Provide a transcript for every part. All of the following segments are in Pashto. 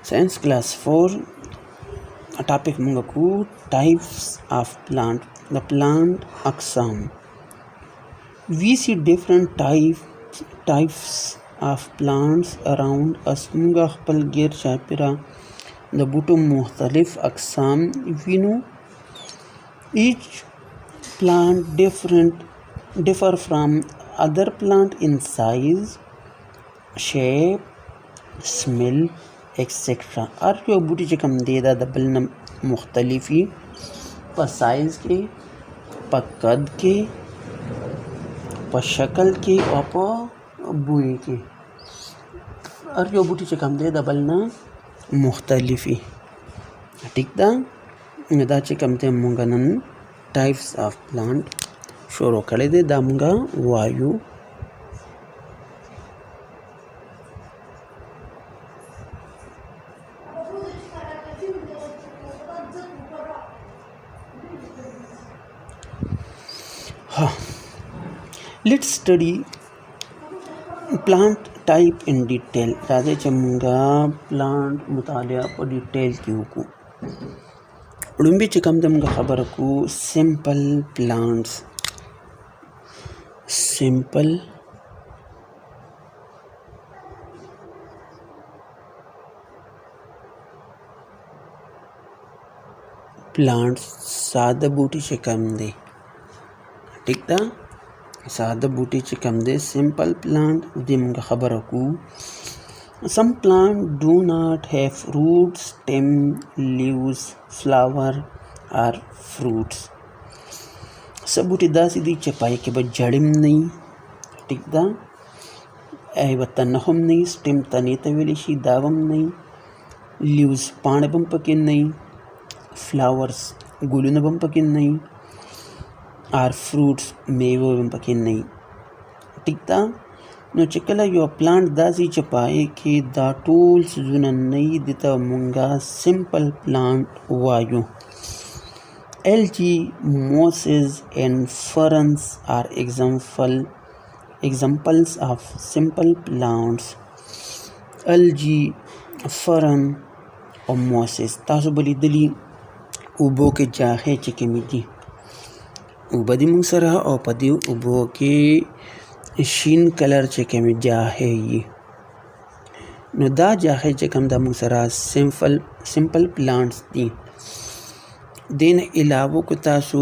Science class 4 topic mungaku types of plant, the plant aqsam. We see different types of plants around us. Munga khpal gir shapira the buto mukhtalif aqsam. We know each plant differ from other plant in size, shape, smell, etc. और जो बूटी च कम दे दा बल न मुख्तलिफी प साइज के, प कद के, प शक्ल के और प बुए के। और जो बूटी च कम दे दा बल न मुख्तलिफी ठीक दा दा च कम ते मुंगनन टाइप्स ऑफ प्लांट शुरू करे दे दा मुंगा वायु Let's study plant type in detail. Radhe चमुंगा plant मुतालिया पर detail क्यों को उड़म्बी चिकम दमुंगा खबर को simple plants. Simple plants सादा बूटी चिकम दे ठीक दा सादा बूटी चिकम दे simple plant दिमुंगा खबर को some plant do not have roots, stem, leaves, flower or fruits. सब बूटी दा सीधी चपाई के बाद जड़िम नहीं ठीक दा ऐ बतनहम नहीं स्टेम तनी तवेलिशी दावम नहीं लीव्स पाने बम पकिन नहीं फ्लावर्स गुलुन बम पकिन नहीं और फ्रूट्स मेवे बम पकिन नहीं ठीक दा नो चिकला यो प्लांट दासी चपाए कि दा टूल्स जुना नहीं दिता मुंगा सिंपल प्लांट वायु algae, mosses and ferns are examples of simple plants. Algae, fern और mosses तासो बली दली उबो के जाहे चिके मिदी उबदी मुंगसरा और पदी उबो के शीन कलर चिके में जाहे ये नो दा जाहे चिकम दा मुंगसरा सिंपल प्लांट्स दी दिन इलावो को तासु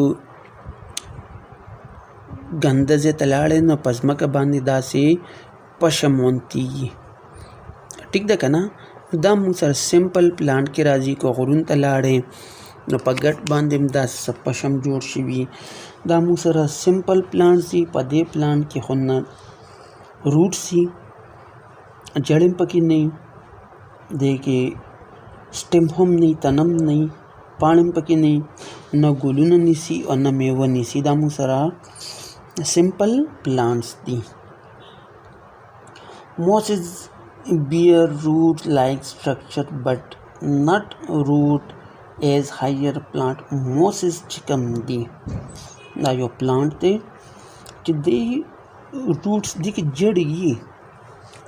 गंदजे तलाड़े न पजमा का बांधी दासे पशमोंती ठीक दा कना दा मुसर सिंपल प्लांट के राजी को गुरुन तलाड़े न पगट बांधिम दास सब पशम जोड़ शिवी दा मुसर सिंपल प्लांट सी पदे प्लांट के खुन्ना रूट सी जड़िम पकी नहीं देके स्टेम हम नहीं तनम नहीं पानी पकी नहीं न गुलुन निसी और न मेवा निसी दामु सरा simple plants the mosses bear root like structure but not root as higher plant mosses चिकम दी ना यो प्लांट दे चिदे रूट्स दी की जड़ी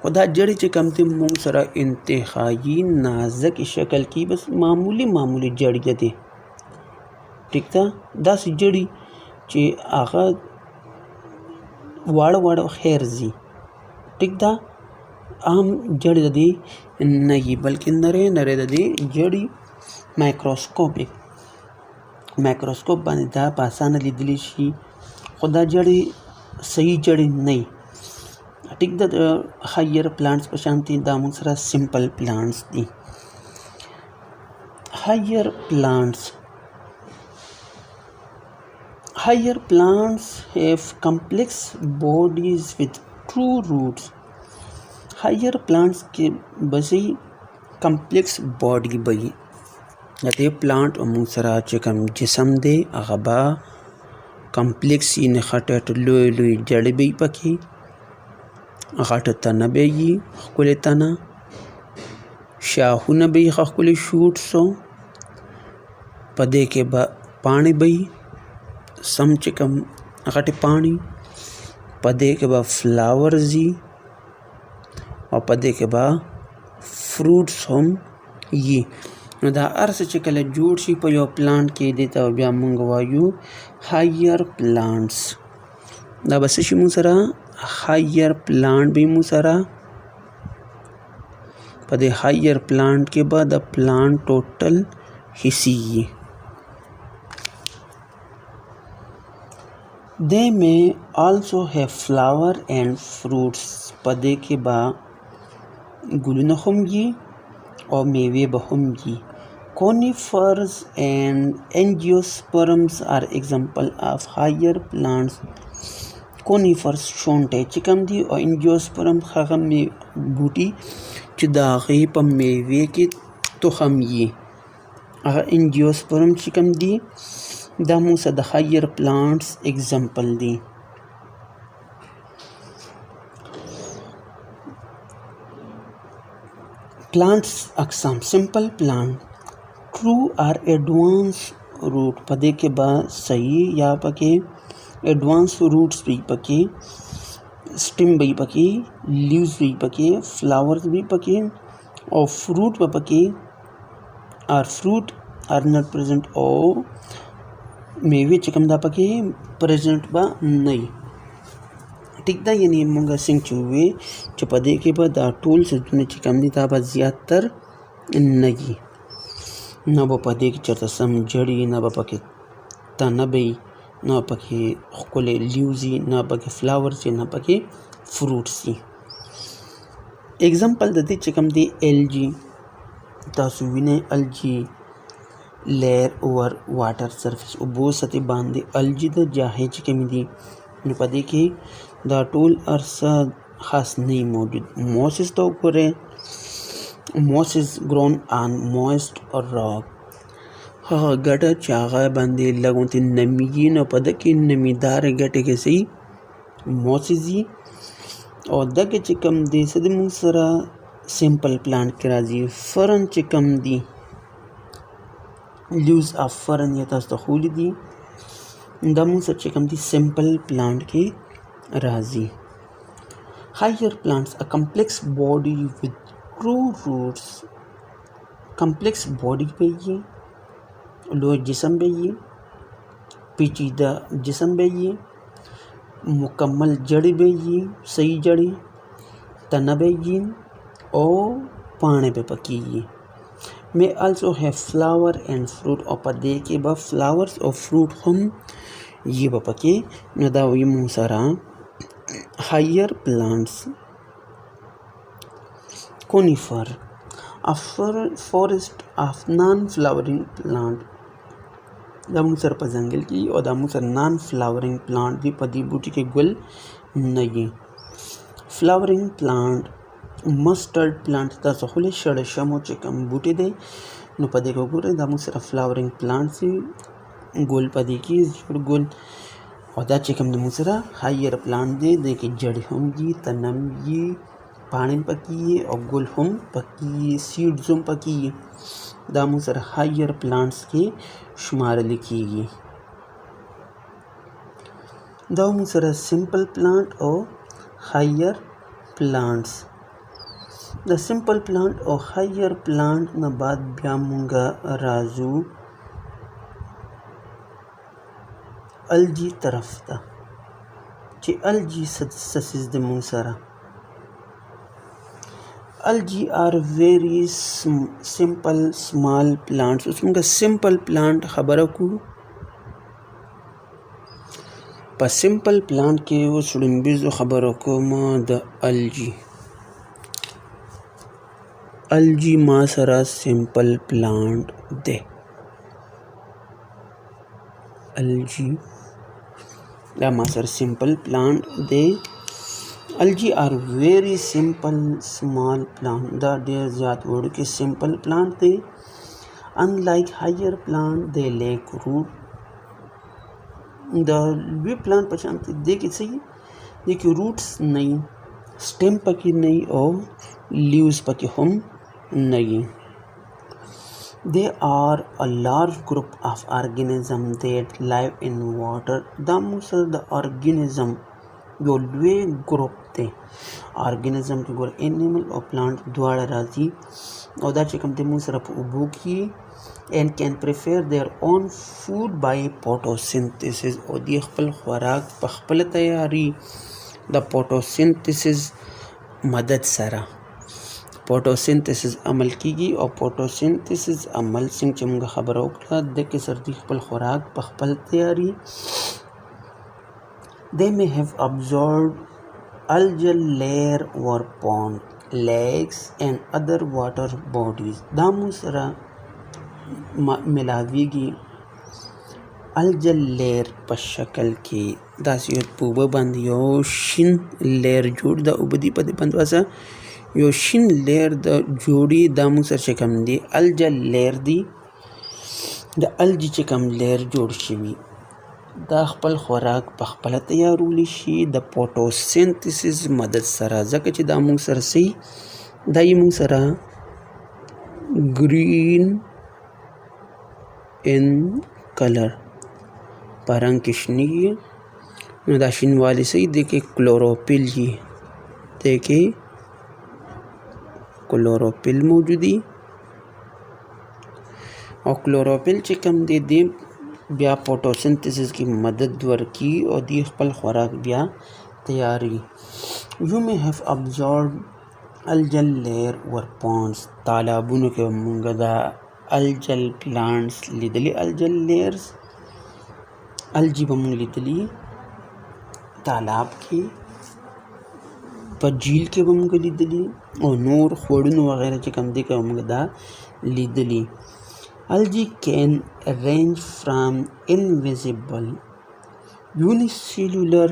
खुदा जड़ी चिकम ते मुंग सरा इंतहाई नाजुक शक्ल की बस मामूली जड़ी दे ठीक था दस जड़ी चे आगा वाड़ खैर जी ठीक था आम जड़ी दे नहीं बल्कि नरे दे जड़ी माइक्रोस्कोप बने दा पासान लिदली शी खुदा जड़ी सही जड़ी नहीं ठीक दा हायर प्लांट्स पर शांति दामुन सरा simple plants the higher plants have complex bodies with true roots higher plants के बसी complex body बई नते प्लांट मुसरा चिकम जिस्म दे अगबा complex इन खटट लोई जड़ बई पकी घाट तना बेगी खकुले तना शाहू न बेगी खकुले शूट सो पदे के बा पानी बेगी सम चिकम घाट पानी पदे के बा फ्लावर जी और पदे के बा फ्रूट्स हम یي. نو دا هر څه چې کله جوړ شي په یو پلانټ کې دې ته بیا موږ وایو هایر پلانټس. دا به څه شي موږ سره هایر پلانټ به موږ سره په دې هایر پلانټ کې به د پلانټ ټوټل حصې وي. They may also have flower and fruits. په دې کې به ګلونه هم وي او میوې به هم وي. Conifers and angiosperms are example of higher plants. Conifers شونټې چې کوم دي او angiosperms هغه بوټي چې د هغې په میوې کې تخم وي. هغه angiosperms چې کوم دي دا موږ سره د هایر پلانټس اگزامپل دي. پلانټس اقسام. سمپل پلانټ ټرو اور ایڈوانس روٹ. په دې کې به صحیح یا پکې ایڈوانس روټس وي پکې، سټیم وي پکې، لیوز وي پکې، فلاورز وي پکې او فروټ به پکې اور فروټ آر ناٹ پریزنٹ او میوې چې کوم دا پکې پریزنٹ به نه وي. ټیک ده، یعنې موږ څنګه چې ووایو چې په دې کې به دا ټول څیزونه چې کوم دي دا به زیاتر نه وي. نه به په دې کې چېرته سم جړي، نه به پکې تنه وي، نه پکې ښکلې لیوز وي، نه پکې فلاورز وي، نه پکې فروټس وي. اگزامپل د دې چې کوم دی الجی. تاسو وینئ الجی لیر اوور واټر سرفیس، اوبو سطحې باندې الجی د جاهې چې کومې دي نو په دې کې دا ټول ارڅه خاص نه موجود. موسس ته وګورئ، موسس ګرون آن مویسټ راک. هغه ګټه چې هغه باندې لږ غوندې نمي وي نو په ده کې نمیداره ګټې کې صحیح موسس وي. او دغه چې کوم دی څه د موږ سره سمپل پلانټ کې راځي. فرن چې کوم دي لیوز اف فرن یا تاسو ته ښوولي دي دا موږ سره چې کوم دي سمپل پلانټ کې راځي. هایر پلانټس ا کمپلیکس باډي وذ ټرو روټس. کمپلیکس باډي به یې، لوی جسم به یې، پیچیده جسم به یې، مکمل جڑی به یې، صحیح جڑی، تنه به یې او پاڼې به پکې یې. may also have flower and fruit. او په دې کې به فلاورز او فروټ هم یې به پکې. نو دا وایي موږ سره هایر پلانټس. کونیفر a forest of non-flowering plant. دا موږ سره په ځنګل کې او دا موږ سره نان فلاورینګ پلانټ دی. په دې بوټي کې ګل نه وي. فلاورینګ پلانټ مسټرډ پلانټ تاسو خولې شړشمو چې کوم بوټي دی نو په دې کې وګورئ دا موږ سره فلاورینګ پلانټ دي. ګل په دې کې زیړ ګل او دا چې کوم د موږ سره هایر پلانټ دی. دې کې جړې هم دي، تنه هم وي، پاڼې پکې وي او ګل هم پکې وي، سیډز هم پکې وي. دا موږ سره هایر پلانټس کې شمارل کېږي. دا موږ سره سمپل پلانټ او هایر پلانټس. د سمپل پلانټ او هایر پلانټ نه بعد بیا موږ راځو الجی طرف ته چې الجی څه څیز دی موږ سره. Algae are very simple small plants. اوس موږ سمپل پلانټ خبره کوو. په سمپل پلانټ کې اوس وړاندیز خبره کوم د الجی. الجی ما سره سمپل پلانټ دی. الجی دا ما سره سمپل پلانټ دی. Algae are very simple small plant. دا ډېر زیات وړوکی سمپل پلانټ دی. Unlike higher plant they lack root. دا لوی پلانټ په شان دی کې څه دی کې روټس نه وي، سټیم پکې نه وي او لیوز پکې هم نه وي. They are a large group of organisms that live in water. دا موږ سره د ارګانیزم یو لوی ګروپ دی ارګانیزم کې ګور انیمل او پلانټ دواړه راځي او دا چې کوم دی موږ سره په اوبو کې and can prepare their own food by photosynthesis او دی خپل خوراک په خپل تیاری د photosynthesis مدد سره photosynthesis عمل کیږي او photosynthesis عمل څنګه چې موږ خبره وکړه د کې سر دی خپل خوراک په خپل تیاری they may have absorbed algal layer or pond lakes and other water bodies دا موږ سره ملاویږي الجل لیر په شکل کې داسې یو په اوبه باندې یو شین لیر جوړ د اوبه دي په دې باندې واسه یو شین لیر د جوړي دا موږ سره چې کوم دی الجل لیر دی د الجی چې کوم لیر جوړ شوي دا خپل خوراک په خپله تیارولی شي د فوټوسینتھیسس مدد سره ځکه چې دا موږ سره سي دا یې موږ سره ګرین ان کلر په رنګ کې شنی نو دا شینوالی صحیح دی کې کلوروپل جي دی کې کلوروپل موجودی او کلوروپل چې کوم دی دی بیا فوټوسینتھیسس کی مدد ورکی او دی خپل خوراک بیا تیاری you may have absorbed algal layer or ponds تالابونو کې مونږ دا الجل پلانټس لیدلی الجل لیئرز الجی به مونږ لیدلی تالاب کې په جیل کې به مونږ لیدلی او نور خوړونو وغیره چې کوم دی که مونږ دا لیدلی algae can range from invisible unicellular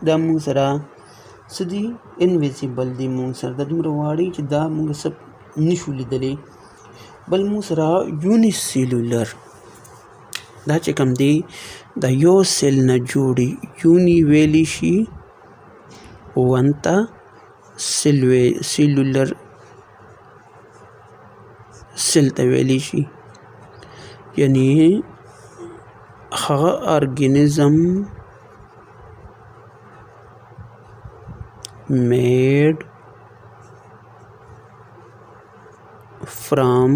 دا مونږ سره څه دي invisible دی مونږ سره دا دومره واړی چې دا مونږ سب نشو لیدلی بل مونږ سره unicellular دا چې کوم دی دا یو سیل نه جوړي یونی ویلی شي ونته سیلولر سیل ته ویلی شي یعنی هغه ارګانیزم made from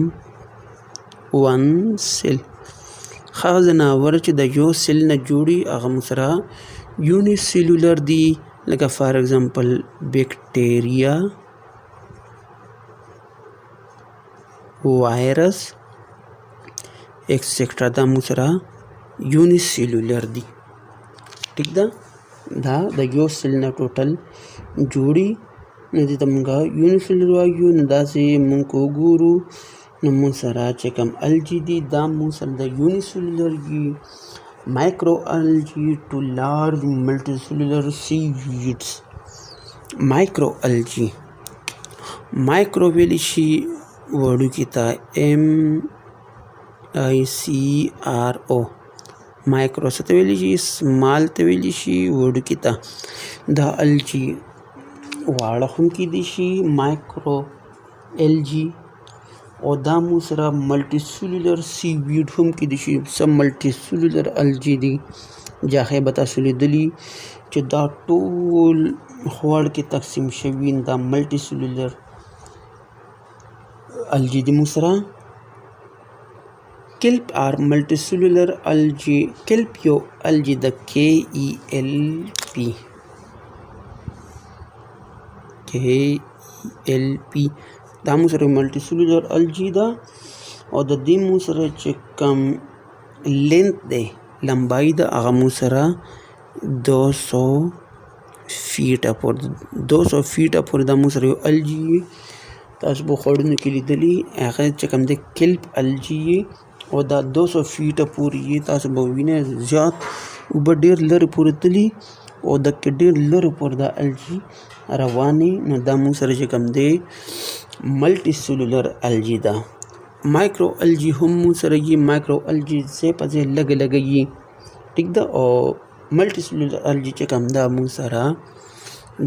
one cell هغه ځناور چې د یو سیل نه جوړي هغه سره یونیسیلولر دي لکه فار ایگزامپل بیکټیریا وایرس ایکسیکټرا دا موږ سره یونیسیلولر دي ټیک ده دا د یو سیل نه ټوټل جوړي نو دې ته موږ یونیسیلولر وایو نو داسې موږ وګورو نو موږ سره چې کوم الجی دي دا موږ سره د یونیسیلولر دي مایکرو الجی ټو لارج ملټي سیلولر سی ویډز مایکرو الجی مایکرو ویلی شي وړوکي ته MICRO مایکرو څه ته ویلی شي سمال ته ویلی شي وړوکي ته دا الجی واړه هم کیدی شي مایکرو الجی او دا مو سره ملټي سیلولر سی ویډ هم کیدی شي سم ملټي سیلولر الجی دي جاخه به تاسو لیدلی چې دا ټول خوړ کې تقسیم شوي دا ملټي سیلولر الجی دي مو سره kelp are multicellular algae kelp yo algae the KELP دا مو سره multicellular algae دا او د دې مو سره چې کم لینث دی لمبای دا هغه مو سره 200 فیټه پورې دا مو سره یو الجی تاسو به خوړونو کې لیدلی هغه چې کوم دی کلپ الجی او دا 200 فیټه پورې تاسو به وینئ زیات اوبه ډېر لرې پورې تلي او د ډېر لرې پورې دا الجی روانې نو دا موږ سره چې کوم دی ملټي سیلولر الجی ده مایکرو الجی هم موږ سره یي مایکرو الجی ځای په ځای لږ یي ټیک ده او ملټي سیلولر الجی چې کوم ده موږ سره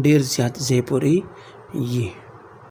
ډېر زیات ځای پورې یي